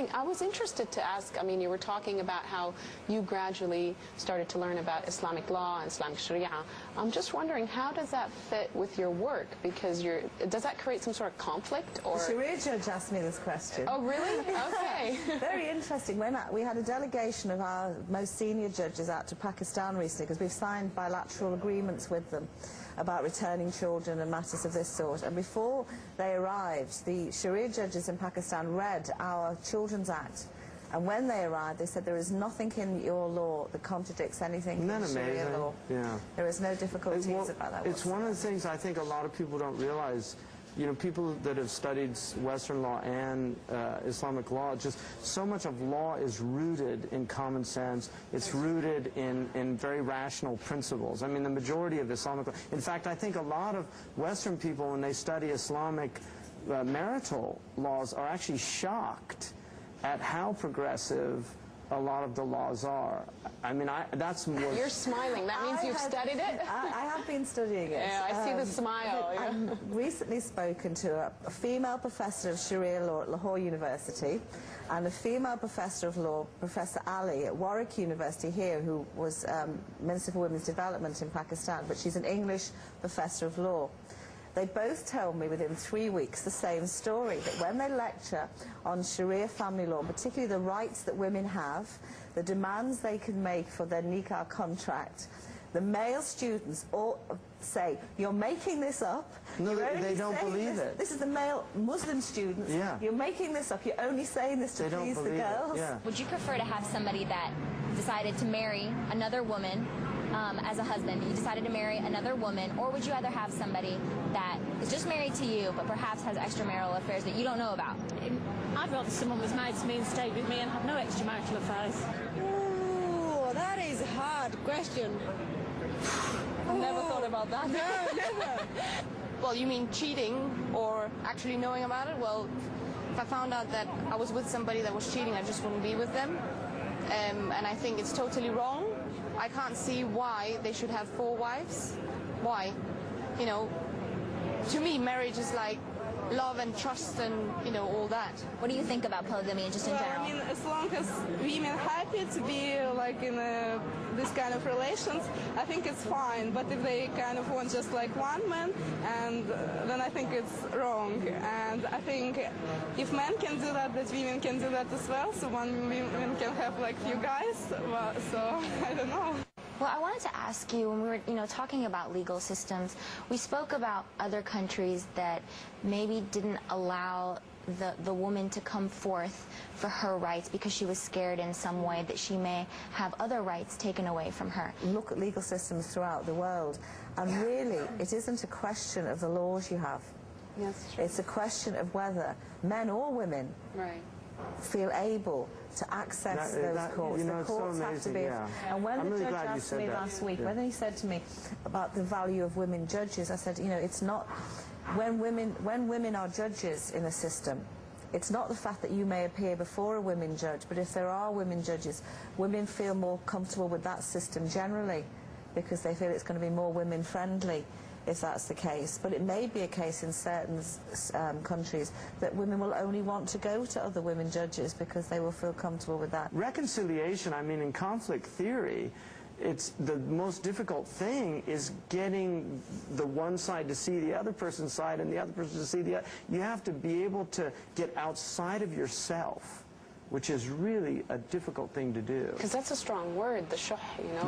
saying, I was interested to ask, I mean, you were talking about how you gradually started to learn about Islamic law and Islamic Sharia. I'm just wondering, how does that fit with your work? Because does that create some sort of conflict? Or? The Sharia judge asked me this question. Oh, really? Okay. Very interesting. We had a delegation of our most senior judges out to Pakistan recently, because we've signed bilateral agreements with them about returning children and matters of this sort. And before they arrived, the Sharia judges in Pakistan read our Children's Act. And when they arrived, they said there is nothing in your law that contradicts anything in Sharia law. Yeah. There is no difficulties about that. It's one of the things I think a lot of people don't realize. You know, people that have studied Western law and Islamic law, just so much of law is rooted in common sense. It's rooted in very rational principles. I mean, the majority of Islamic law. In fact, I think a lot of Western people, when they study Islamic marital laws, are actually shocked at how progressive a lot of the laws are. I mean, that's more... You're smiling. That means you've studied it? I have been studying it. Yeah, I see the smile. I've recently spoken to a female professor of Sharia law at Lahore University and a female professor of law, Professor Ali, at Warwick University here, who was Minister for Women's Development in Pakistan, but she's an English professor of law. They both told me within 3 weeks the same story, that when they lecture on Sharia family law, particularly the rights that women have, the demands they can make for their nikah contract, the male students all say, you're making this up. No, they don't believe it. This is the male Muslim students. Yeah. You're making this up. You're only saying this to please the girls. Yeah. Would you prefer to have somebody that decided to marry another woman as a husband? You decided to marry another woman, or would you rather have somebody that is just married to you but perhaps has extramarital affairs that you don't know about? I'd rather someone was married to me and stayed with me and have no extramarital affairs. Ooh, that is a hard question. I've never thought about that. No, never. Well, you mean cheating or actually knowing about it? Well, if I found out that I was with somebody that was cheating, I just wouldn't be with them. And I think it's totally wrong. I can't see why they should have 4 wives. Why? You know, to me, marriage is like love and trust and, you know, all that. What do you think about polygamy just in general? I mean, as long as women happy to be like in this kind of relations, I think it's fine. But if they kind of want just like one man, and then I think it's wrong. And I think if men can do that, that women can do that as well. So one woman can have like few guys. Well, so I don't know. Well, I wanted to ask you, when we were, talking about legal systems, we spoke about other countries that maybe didn't allow the woman to come forth for her rights because she was scared in some way that she may have other rights taken away from her. Look at legal systems throughout the world, and really, it isn't a question of the laws you have. Yes, true. It's a question of whether men or women feel able to access those courts. The courts have to be. And when the judge asked me last week, when he said to me about the value of women judges, I said, it's not when women are judges in a system. It's not the fact that you may appear before a women judge, but if there are women judges, women feel more comfortable with that system generally because they feel it's going to be more women friendly, if that's the case. But it may be a case in certain countries that women will only want to go to other women judges because they will feel comfortable with that. Reconciliation, I mean, in conflict theory, it's the most difficult thing is getting the one side to see the other person's side and the other person to see the other. You have to be able to get outside of yourself, which is really a difficult thing to do. Because that's a strong word, the shuh,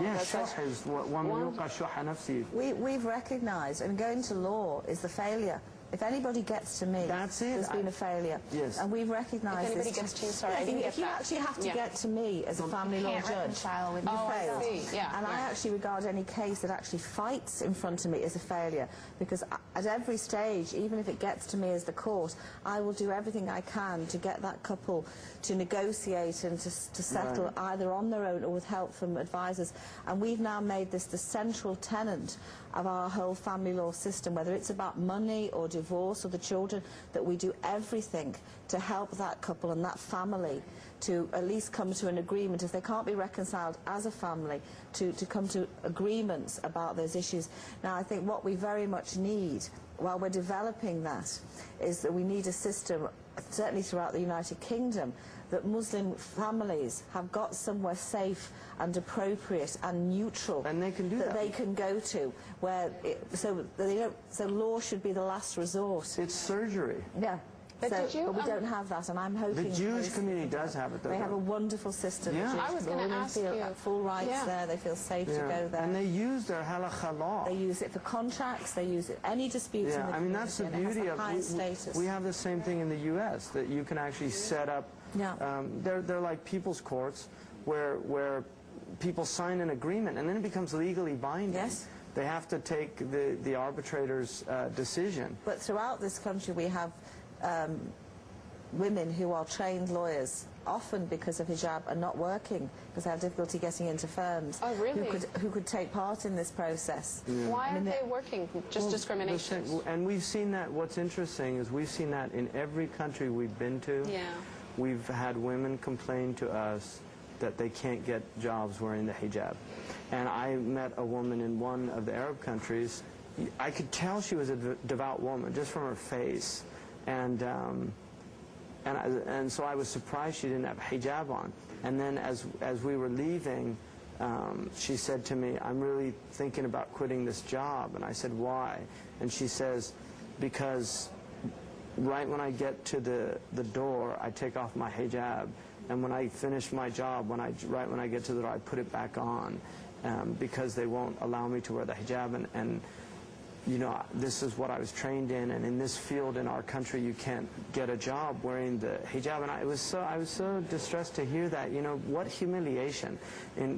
Yeah, shuh is وَمَنْ يُوقَ شُحَّ نَفْسِهِ. We've recognized, and going to law is the failure. If anybody gets to me, there's been a failure. Yes. And we've recognized this. If anybody gets to you, sorry, if you actually have to get to me as a family law judge, with you failed. I see. Yeah, and I actually regard any case that actually fights in front of me as a failure, because at every stage, even if it gets to me as the court, I will do everything I can to get that couple to negotiate and to settle either on their own or with help from advisors. And we've now made this the central tenet of our whole family law system, whether it's about money or divorce or the children, that we do everything to help that couple and that family to at least come to an agreement, if they can't be reconciled as a family, to come to agreements about those issues. Now, I think what we very much need, while we're developing that, is that we need a system certainly throughout the United Kingdom, that Muslim families have got somewhere safe and appropriate and neutral and they can do that they can go to, where so law should be the last resort. It's surgery. Yeah. But we don't have that, and I'm hoping the Jewish community does have it. They have a wonderful system. Yeah. I was going to ask feel you. Full rights there. They feel safe to go there. And they use their halakha law. They use it for contracts. They use it any disputes in the I mean, that's the beauty of it. We have the same thing in the U.S. that you can actually set up. They're like people's courts where people sign an agreement and then it becomes legally binding. Yes. They have to take the arbitrator's decision. But throughout this country, we have women who are trained lawyers, often because of hijab, are not working because they have difficulty getting into firms. Oh, really? Who could take part in this process. Yeah. Why aren't they working? Just discrimination. And we've seen that. What's interesting is we've seen that in every country we've been to. Yeah. We've had women complain to us that they can't get jobs wearing the hijab. And I met a woman in one of the Arab countries. I could tell she was a devout woman just from her face. And so I was surprised she didn't have hijab on. And then as we were leaving, she said to me, "I'm really thinking about quitting this job." And I said, "Why?" And she says, "Because right when I get to the door, I take off my hijab. And when I finish my job, right when I get to the door, I put it back on because they won't allow me to wear the hijab. And you know, this is what I was trained in, and in this field in our country, you can't get a job wearing the hijab." And I was so distressed to hear that. You know, what humiliation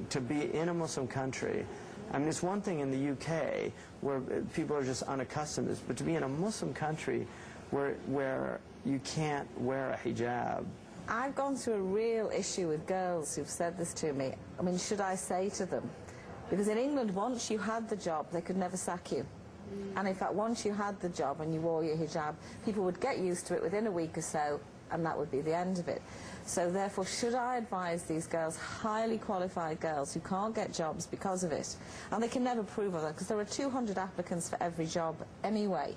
to be in a Muslim country. I mean, it's one thing in the UK where people are just unaccustomed to this, but to be in a Muslim country where you can't wear a hijab. I've gone through a real issue with girls who've said this to me. I mean, should I say to them? Because in England, once you had the job, they could never sack you. And in fact, once you had the job and you wore your hijab, people would get used to it within a week or so, and that would be the end of it. So therefore, should I advise these girls, highly qualified girls who can't get jobs because of it, and they can never prove of that, because there are 200 applicants for every job anyway,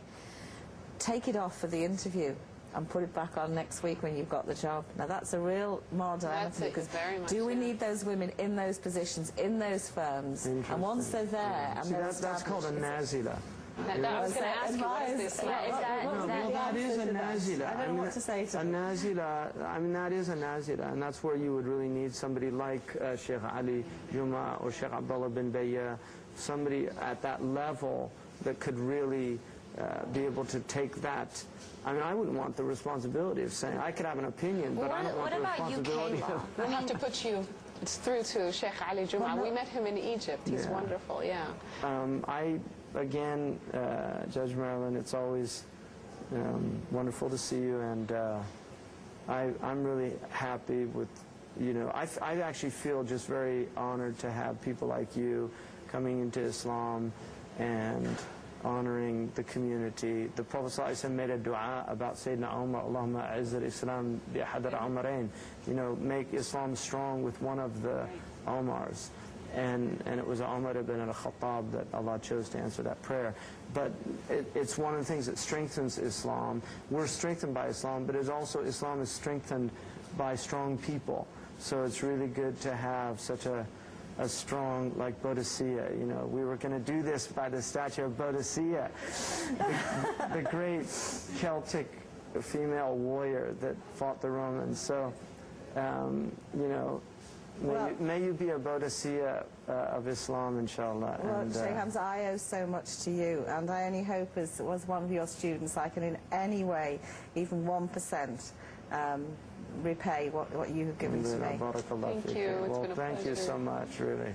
take it off for the interview and put it back on next week when you've got the job. Now that's a real moral dilemma, because do we need those women in those positions, in those firms, and once they're there, and that's called a nazila. I was going to ask you, what is this? That is a nazila. I don't know what to say to a nazila. I mean, that is a nazila, and that's where you would really need somebody like Sheikh Ali Juma or Sheikh Abdullah bin Bayya, somebody at that level that could really be able to take that. I mean, I wouldn't want the responsibility of saying, I could have an opinion, but I don't want the responsibility of... We'll have to put you through to Sheikh Ali Juma. We met him in Egypt. He's wonderful, Again, Judge Marilyn, it's always wonderful to see you, and I'm really happy with, you know, I actually feel just very honored to have people like you coming into Islam and honoring the community. The Prophet ﷺ made a dua about Sayyidina Umar, Allahumma a'izz al-Islam bi ahad al-Umarain, you know, make Islam strong with one of the Umars. And it was Umar ibn al-Khattab that Allah chose to answer that prayer. But it's one of the things that strengthens Islam. We're strengthened by Islam, but it's also Islam is strengthened by strong people. So it's really good to have such a strong, like Bodicea. You know, we were going to do this by the statue of Bodicea, the great Celtic female warrior that fought the Romans. So, you know, may you be a Bodicea of Islam, inshallah. Well, Sheikh Hamza, I owe so much to you, and I only hope as one of your students I can in any way, even 1%, repay what you have given to me. Thank you. It's been a pleasure. Thank you so much, really.